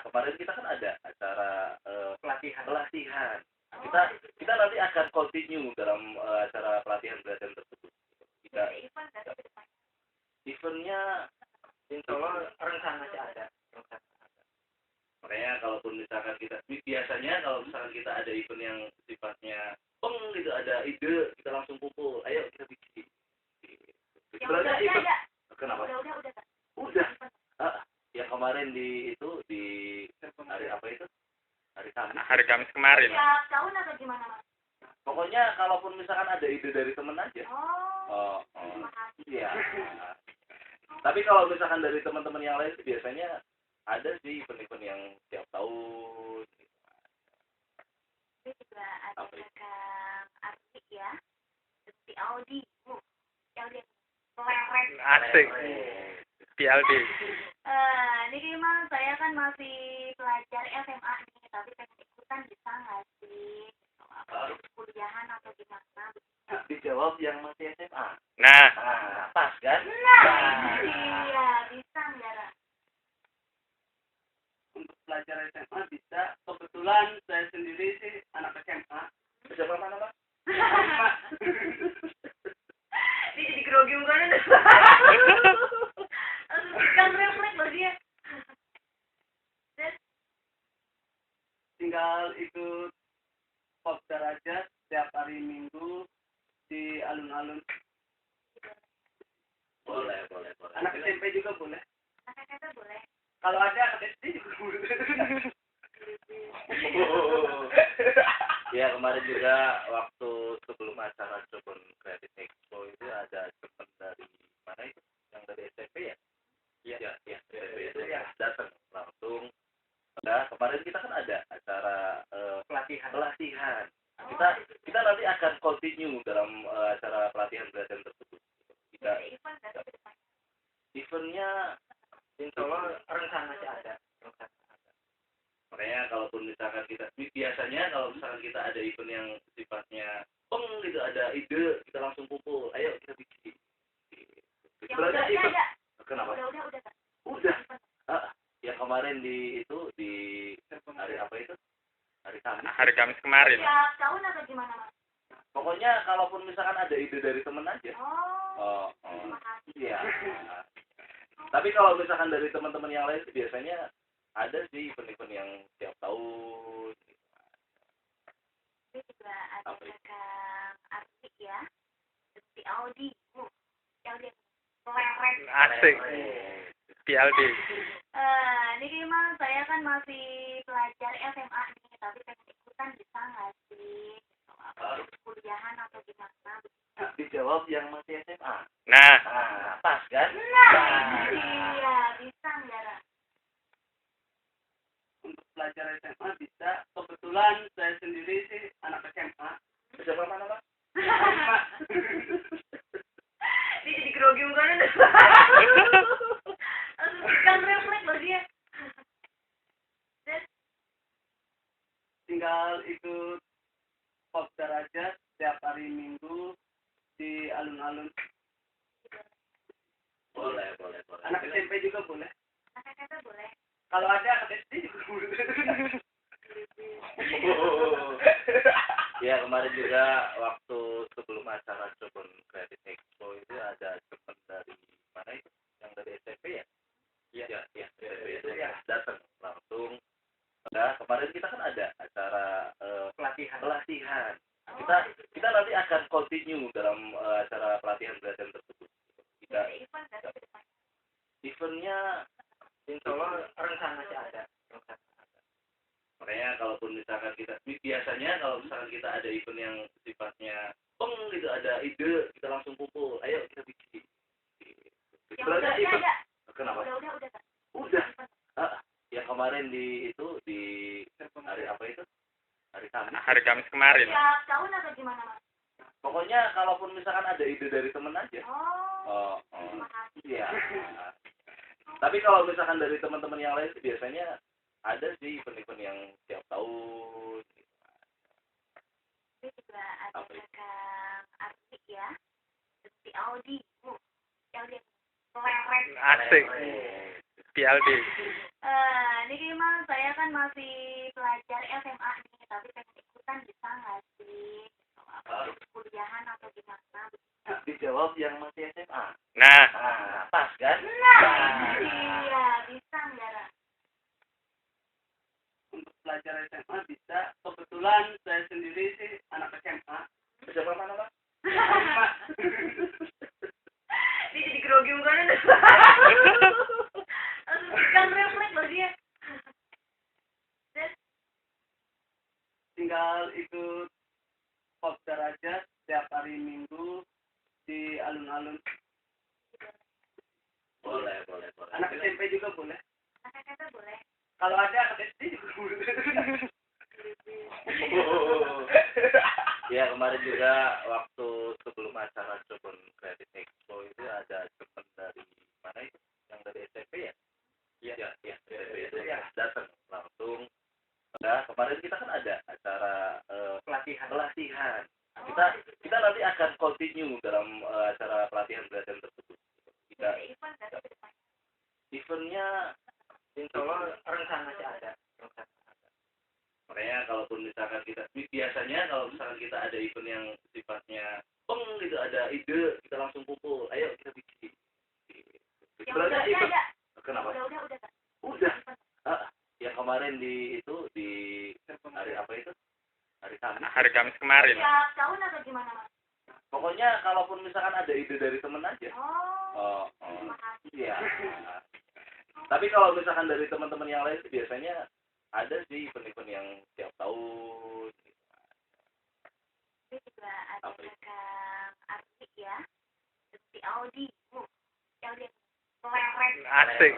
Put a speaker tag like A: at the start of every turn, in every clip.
A: kemarin kita kan ada acara pelatihan. Kita nanti akan continue dalam acara pelatihan tersebut. Kita eventnya insya Allah rencana sih ada. Makanya kalaupun misalkan kita biasanya kalau misalkan kita ada event yang sifatnya gitu, ada ide kita langsung kumpul, ayo kita bikin. Sebenarnya event kenapa? Udah. Yang kemarin di hari apa itu?
B: Hari Kamis kemarin.
C: Tiap tahun atau gimana, Mas?
A: Pokoknya kalaupun misalkan ada ide dari temen aja.
C: Oh.
A: Iya. Tapi kalau misalkan dari teman-teman yang lain sih biasanya ada sih event-event yang tiap tahun.
C: Ini juga ada Kang Arti ya. Di Audi. Audi.
B: Asik. PLD.
C: Ini gimana? Saya kan masih pelajar SMA nih, tapi pengen ikutan bisa nggak sih? Apa kuliahan atau gimana?
A: Dijawab yang masih SMA.
B: Nah,
A: Pas kan?
C: Iya, bisa nggak? Ra?
D: Untuk pelajar SMA bisa. Kebetulan saya sendiri sih anak SMA.
A: Siapa mana, Pak?
C: Ini jadi grogi bukan? Kan refleks loh dia.
D: Tinggal ikut kopdar aja setiap hari Minggu di alun-alun.
A: Boleh.
D: Anak SMP juga boleh.
C: Anak kata boleh.
D: Kalau ada anak SD juga boleh.
A: Ya kemarin juga waktu sebelum acara Jepun Creative Expo itu ada teman dari mana itu? Yang dari SMP ya? Iya. SMP itu ya datang langsung. Nah, kemarin kita kan ada acara pelatihan. Kita nanti akan continue dalam acara pelatihan tersebut. Kita eventnya insya Allah rencana sih ada. Makanya kalaupun misalkan kita biasanya kalau misalkan kita ada event yang sifatnya gitu, ada ide kita langsung kumpul, ayo kita bikin. Sebenarnya event kenapa? Udah. Yang kemarin di hari apa itu? Hari Kamis.
B: hari Kamis kemarin.
C: Tiap tahun atau gimana, Mas?
A: Pokoknya kalaupun misalkan ada ide dari temen aja.
C: Oh.
A: Iya. Tapi kalau misalkan dari teman-teman yang lain sih biasanya ada sih event-event yang tiap tahun.
C: Ini juga ada Kang Arti ya. Di Audi. Audi.
B: Asik. PLD.
C: Ini gimana? Saya kan masih pelajar SMA nih, tapi pengen ikutan bisa nggak sih? Apa kuliahan atau gimana?
A: Dijawab yang masih SMA.
B: Nah,
A: Pas kan?
C: Iya, bisa nggak? Ra?
D: Untuk pelajar SMA bisa. Kebetulan saya sendiri sih anak SMA.
A: Siapa mana, Pak?
C: Ini jadi grogi bukan? Kan refleks loh dia.
D: Tinggal ikut kopdar aja setiap hari Minggu di alun-alun.
A: Boleh.
D: Anak SMP juga boleh.
C: Anak kata boleh.
D: Kalau ada anak SD juga boleh.
A: Ya kemarin juga waktu sebelum acara Jepun Creative Expo itu ada teman dari mana itu? Yang dari SMP ya? Iya. SMP itu ya datang langsung. Nah, kemarin kita kan ada acara pelatihan. Kita nanti akan continue dalam acara pelatihan tersebut. Kita eventnya insya Allah rencana sih ada. Makanya kalaupun misalkan kita biasanya kalau misalkan kita ada event yang sifatnya gitu, ada ide kita langsung kumpul, ayo kita bikin. Sebenarnya event kenapa? Udah. Yang kemarin di hari apa itu? Hari Kamis.
B: hari Kamis kemarin.
C: Tiap tahun atau gimana, Mas?
A: Pokoknya kalaupun misalkan ada ide dari temen aja.
C: Oh.
A: Iya. Tapi kalau misalkan dari teman-teman yang lain sih biasanya ada sih event-event yang tiap tahun.
C: Ini juga ada Kang Arti ya. Di Audi. Audi.
B: Asik. PLD.
C: Ini gimana? Saya kan masih pelajar SMA nih, tapi pengen ikutan bisa nggak sih? Kuliahan atau gimana?
A: Dijawab yang masih SMA.
B: Nah,
A: Pas kan?
C: Iya, bisa nggak, Ra?
D: Untuk pelajar SMA bisa. Kebetulan saya sendiri sih anak SMA.
A: SMA mana, Pak?
C: Dia jadi grogi mukanya deh. Kan refleks loh dia.
D: Tinggal ikut kopdar aja setiap hari Minggu di alun-alun.
A: Boleh.
D: Anak SMP juga boleh.
C: Kata-kata boleh.
D: Kalau ada anak SD juga boleh.
A: Ya, kemarin juga waktu sebelum acara Jepun Creative Expo itu ada teman dari mana itu? Yang dari SMP ya? Iya, SMP itu ya datang langsung. Nah, kemarin kita kan ada acara pelatihan. Kita nanti akan continue dalam acara pelatihan tersebut. Kita
C: Event dari depan.
A: eventnya insya Allah rencananya ada. Makanya kalaupun misalkan biasanya kalau misalkan kita ada event yang sifatnya gitu, ada ide, kita langsung kumpul, ayo kita bikin.
C: Yang udah ada.
A: Kenapa?
C: Udah.
A: Udah. Yang kemarin di hari apa itu? Hari Kamis.
B: hari Kamis kemarin.
C: Tiap tahun atau gimana, Mas?
A: Pokoknya kalaupun misalkan ada ide dari temen aja.
C: Oh. Terima kasih.
A: Iya. Tapi kalau misalkan dari teman-teman yang lain biasanya ada sih event-event yang tiap tahun.
C: Ini juga ada Kang Arti ya. Si Audi. Audi. Leren.
B: Asik.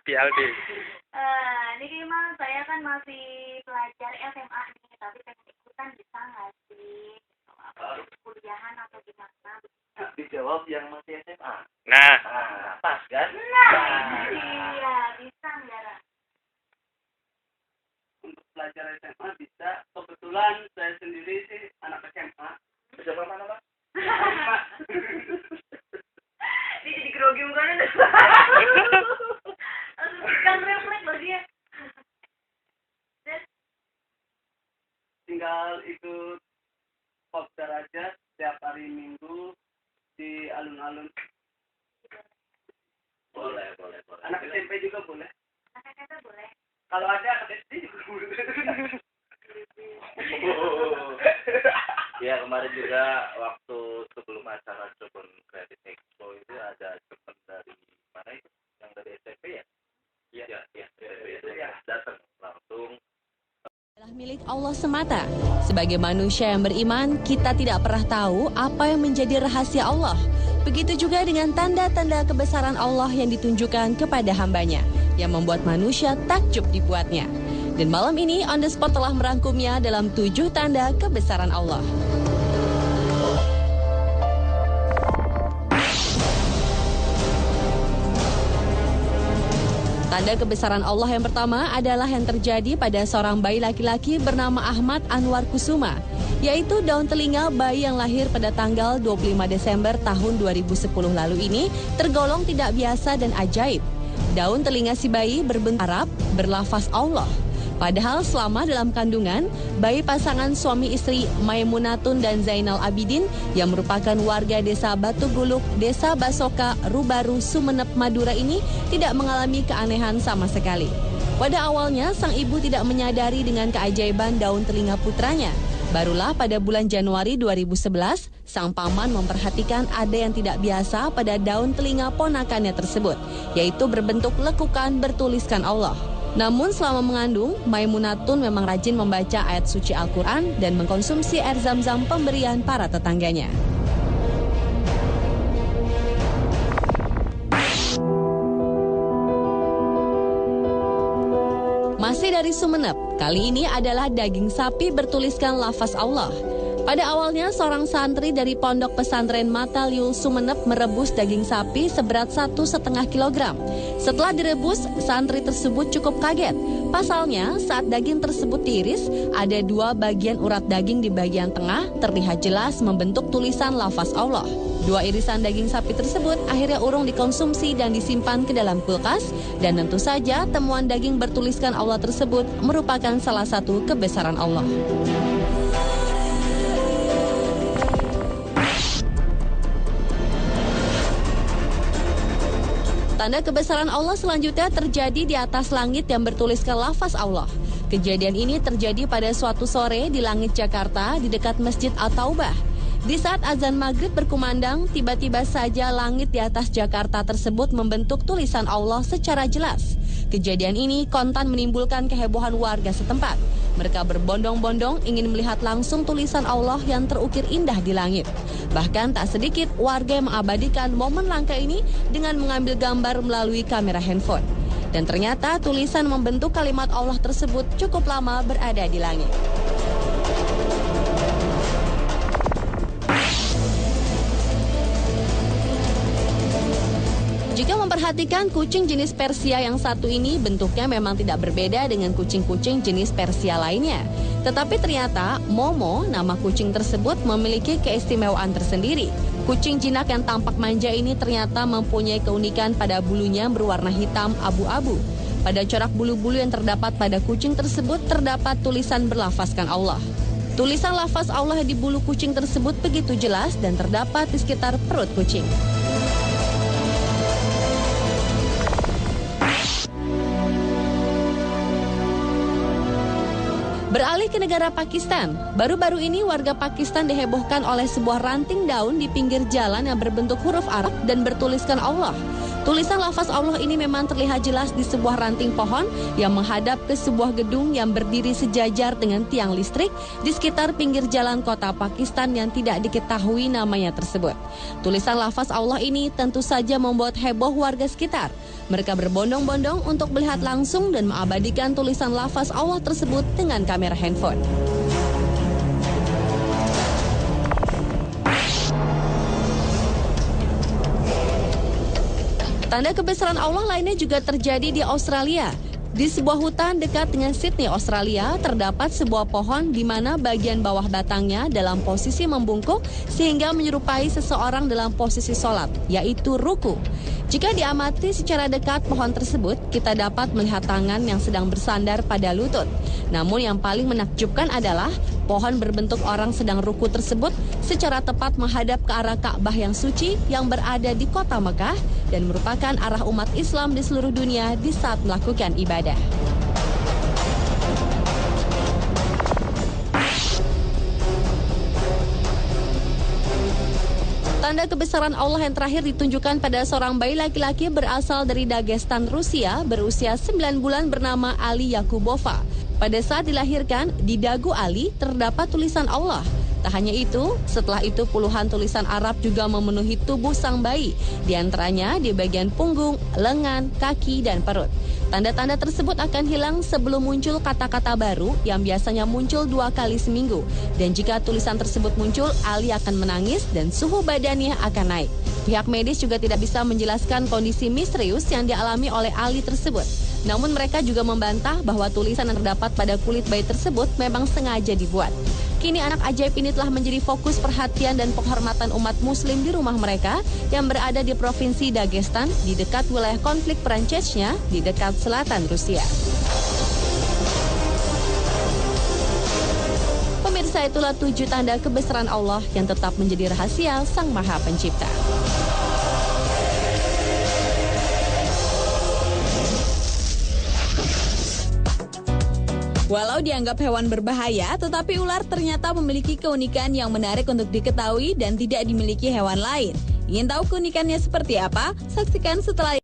B: PLD.
C: Ini gimana? Saya kan masih pelajar SMA nih, tapi pengen ikutan bisa nggak sih? Kuliahan atau gimana?
A: Dijawab yang masih SMA.
B: Nah,
A: Pas kan?
C: Iya, bisa nggak, Ra?
D: Untuk pelajar SMA bisa. Kebetulan saya sendiri sih anak SMA.
A: SMA mana, Pak?
C: Dia jadi grogi mukanya deh. Kan refleks loh dia.
D: Tinggal ikut kopdar aja setiap hari Minggu di alun-alun.
A: Boleh.
D: Anak SMP juga boleh.
C: Kata-kata boleh.
D: Kalau ada anak SD juga boleh.
A: Ya, kemarin juga waktu sebelum acara Jepun Creative Expo itu ada teman dari mana itu? Yang dari SMP ya? Iya, SMP itu ya datang langsung.
E: Adalah milik Allah semata. Sebagai manusia yang beriman, kita tidak pernah tahu apa yang menjadi rahasia Allah. Begitu juga dengan tanda-tanda kebesaran Allah yang ditunjukkan kepada hambanya, yang membuat manusia takjub dibuatnya. Dan malam ini On The Spot telah merangkumnya dalam 7 tanda kebesaran Allah. Tanda kebesaran Allah yang pertama adalah yang terjadi pada seorang bayi laki-laki bernama Ahmad Anwar Kusuma, yaitu daun telinga bayi yang lahir pada tanggal 25 Desember tahun 2010 lalu ini tergolong tidak biasa dan ajaib. Daun telinga si bayi berbentuk Arab berlafaz Allah. Padahal selama dalam kandungan, bayi pasangan suami istri Maimunatun dan Zainal Abidin yang merupakan warga desa Batu Guluk, desa Basoka, Rubaru, Sumenep, Madura ini tidak mengalami keanehan sama sekali. Pada awalnya, sang ibu tidak menyadari dengan keajaiban daun telinga putranya. Barulah pada bulan Januari 2011, sang paman memperhatikan ada yang tidak biasa pada daun telinga ponakannya tersebut, yaitu berbentuk lekukan bertuliskan Allah. Namun selama mengandung, Maimunatun memang rajin membaca ayat suci Al-Quran dan mengkonsumsi air zam-zam pemberian para tetangganya. Masih dari Sumenep, kali ini adalah daging sapi bertuliskan lafaz Allah. Pada awalnya, seorang santri dari Pondok Pesantren Mataliul Sumenep merebus daging sapi seberat 1,5 kilogram. Setelah direbus, santri tersebut cukup kaget. Pasalnya, saat daging tersebut tiris, ada 2 bagian urat daging di bagian tengah terlihat jelas membentuk tulisan lafaz Allah. 2 irisan daging sapi tersebut akhirnya urung dikonsumsi dan disimpan ke dalam kulkas, dan tentu saja temuan daging bertuliskan Allah tersebut merupakan salah satu kebesaran Allah. Tanda kebesaran Allah selanjutnya terjadi di atas langit yang bertuliskan lafaz Allah. Kejadian ini terjadi pada suatu sore di langit Jakarta di dekat Masjid At-Taubah. Di saat azan maghrib berkumandang, tiba-tiba saja langit di atas Jakarta tersebut membentuk tulisan Allah secara jelas. Kejadian ini kontan menimbulkan kehebohan warga setempat. Mereka berbondong-bondong ingin melihat langsung tulisan Allah yang terukir indah di langit. Bahkan tak sedikit warga yang mengabadikan momen langka ini dengan mengambil gambar melalui kamera handphone. Dan ternyata tulisan membentuk kalimat Allah tersebut cukup lama berada di langit. Jika memperhatikan kucing jenis Persia yang satu ini, bentuknya memang tidak berbeda dengan kucing-kucing jenis Persia lainnya. Tetapi ternyata Momo, nama kucing tersebut, memiliki keistimewaan tersendiri. Kucing jinak yang tampak manja ini ternyata mempunyai keunikan pada bulunya berwarna hitam abu-abu. Pada corak bulu-bulu yang terdapat pada kucing tersebut terdapat tulisan berlafazkan Allah. Tulisan lafaz Allah di bulu kucing tersebut begitu jelas dan terdapat di sekitar perut kucing. Beralih ke negara Pakistan, baru-baru ini warga Pakistan dihebohkan oleh sebuah ranting daun di pinggir jalan yang berbentuk huruf Arab dan bertuliskan Allah. Tulisan lafaz Allah ini memang terlihat jelas di sebuah ranting pohon yang menghadap ke sebuah gedung yang berdiri sejajar dengan tiang listrik di sekitar pinggir jalan kota Pakistan yang tidak diketahui namanya tersebut. Tulisan lafaz Allah ini tentu saja membuat heboh warga sekitar. Mereka berbondong-bondong untuk melihat langsung dan mengabadikan tulisan lafaz Allah tersebut dengan kamera handphone. Tanda kebesaran Allah lainnya juga terjadi di Australia. Di sebuah hutan dekat dengan Sydney, Australia, terdapat sebuah pohon di mana bagian bawah batangnya dalam posisi membungkuk sehingga menyerupai seseorang dalam posisi sholat, yaitu ruku. Jika diamati secara dekat pohon tersebut, kita dapat melihat tangan yang sedang bersandar pada lutut. Namun yang paling menakjubkan adalah pohon berbentuk orang sedang ruku tersebut secara tepat menghadap ke arah Ka'bah yang suci yang berada di kota Mekah dan merupakan arah umat Islam di seluruh dunia di saat melakukan ibadah. Tanda kebesaran Allah yang terakhir ditunjukkan pada seorang bayi laki-laki berasal dari Dagestan, Rusia, berusia 9 bulan bernama Ali Yakubova. Pada saat dilahirkan, di dagu Ali terdapat tulisan Allah. Tak hanya itu, setelah itu puluhan tulisan Arab juga memenuhi tubuh sang bayi, di antaranya di bagian punggung, lengan, kaki, dan perut. Tanda-tanda tersebut akan hilang sebelum muncul kata-kata baru yang biasanya muncul 2 kali seminggu. Dan jika tulisan tersebut muncul, Ali akan menangis dan suhu badannya akan naik. Pihak medis juga tidak bisa menjelaskan kondisi misterius yang dialami oleh Ali tersebut. Namun mereka juga membantah bahwa tulisan yang terdapat pada kulit bayi tersebut memang sengaja dibuat. Kini anak ajaib ini telah menjadi fokus perhatian dan penghormatan umat muslim di rumah mereka yang berada di provinsi Dagestan di dekat wilayah konflik Perang Chechnya di dekat selatan Rusia. Pemirsa, itulah 7 tanda kebesaran Allah yang tetap menjadi rahasia Sang Maha Pencipta. Walau dianggap hewan berbahaya, tetapi ular ternyata memiliki keunikan yang menarik untuk diketahui dan tidak dimiliki hewan lain. Ingin tahu keunikannya seperti apa? Saksikan setelah